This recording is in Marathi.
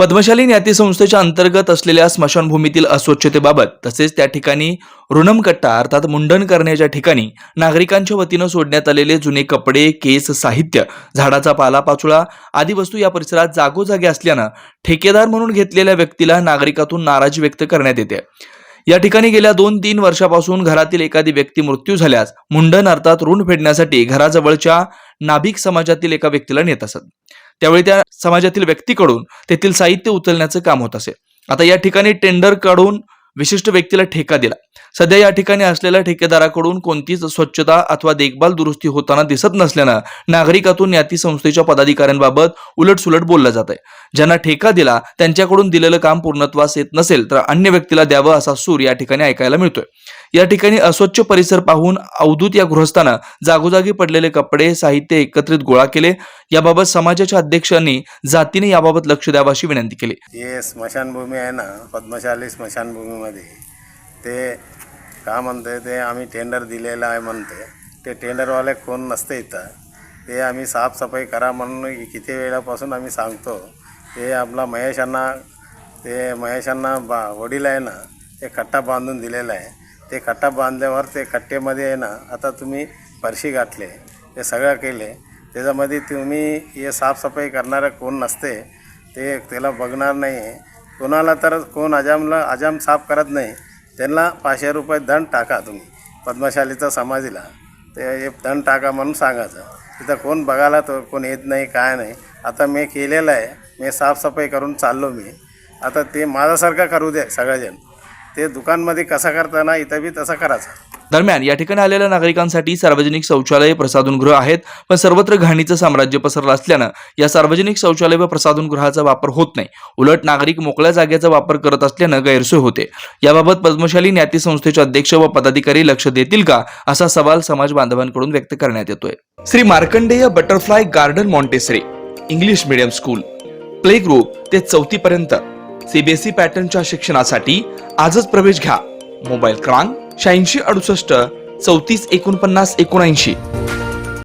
पद्मशाली न्याती संस्थेच्या अंतर्गत असलेल्या स्मशानभूमीतील अस्वच्छतेबाबत तसेच त्या ठिकाणी ऋणमकट्टा अर्थात मुंडन करण्याच्या ठिकाणी नागरिकांच्या वतीनं सोडण्यात आलेले जुने कपडे, केस, साहित्य, झाडाचा पालापाचोळा आदी वस्तू या परिसरात जागोजागी असल्यानं ठेकेदार म्हणून घेतलेल्या व्यक्तीला नागरिकातून नाराजी व्यक्त करण्यात येते। या ठिकाणी गेल्या 2-3 वर्षापासून घरातील एखादी व्यक्ती मृत्यू झाल्यास मुंडन अर्थात ऋण फेडण्यासाठी घराजवळच्या नाभिक समाजातील एका व्यक्तीला नेत असत। त्यावेळी त्या समाजातील व्यक्तीकडून तेथील साहित्य उचलण्याचं काम होत असे। आता या ठिकाणी टेंडर काढून विशिष्ट व्यक्तीला ठेका दिला। सध्या या ठिकाणी असलेल्या ठेकेदाराकडून कोणतीच स्वच्छता अथवा देखभाल दुरुस्ती होताना दिसत नसल्यानं नागरिकातून न्याती संस्थेच्या पदाधिकाऱ्यांबाबत उलटसुलट बोललं जात आहे। ज्यांना ठेका दिला त्यांच्याकडून दिलेलं काम पूर्णत्वास येत नसेल तर अन्य व्यक्तीला द्यावं असा सूर या ठिकाणी ऐकायला मिळतोय। या ठिकाणी अस्वच्छ परिसर पाहून अवधूत या गृहस्थानं जागोजागी पडलेले कपडे, साहित्य एकत्रित गोळा केले। याबाबत समाजाच्या अध्यक्षांनी जातीने याबाबत लक्ष द्यावं अशी विनंती केली। ये स्मशानभूमी आहे ना, पद्मशाली स्मशानभूमीमध्ये ते का म्हणते ते आम्ही टेंडर दिलेलं आहे म्हणते। ते टेंडरवाले कोण नसते इथं, ते आम्ही साफसफाई करा म्हणून किती वेळापासून आम्ही सांगतो। ते आपला महेशांना वडील आहे ना, ते कट्टा बांधून दिलेला आहे। ते कट्टा बांधल्यावर ते कट्ट्यामध्ये आहे ना, आता तुम्ही फरशी गाठले, ते सगळं केले, त्याच्यामध्ये तुम्ही हे साफसफाई करणारं कोण नसते, ते त्याला बघणार नाही आहे। कोणाला तर कोण अजाम साफ करत नाही, त्यांना 500 रुपये दंड टाका तुम्ही पद्मशालीचा समाजाला, ते दंड टाका म्हणून सांगायचं। तिथं कोण बघायला तो कोण येत नाही, काय नाही। आता मी केलेलं आहे, मी साफसफाई करून चाललो मी। आता ते माझ्यासारखं करू दे सगळेजण, ते दुकानमध्ये कसं करताना इथं बी तसं करायचं। दरम्यान या ठिकाणी आलेल्या नागरिकांसाठी सार्वजनिक शौचालय, प्रसाधनगृह आहेत, पण सर्वत्र घाणीचं साम्राज्य पसरलं असल्यानं या सार्वजनिक शौचालय व प्रसाधनगृहाचा वापर होत नाही। उलट नागरिक मोकळ्या जागेचा वापर करत असल्यानं गैरसोय होते। याबाबत पद्मशाली न्याती संस्थेचे अध्यक्ष व पदाधिकारी लक्ष देतील का असा सवाल समाज बांधवांकडून व्यक्त करण्यात येतोय। Shri Markandeya butterfly garden Montessori English medium school play group ते 4थी पर्यंत सीबीएसई पॅटर्नच्या शिक्षणासाठी आजच प्रवेश घ्या। मोबाईल क्रमांक 8668 34 49 79।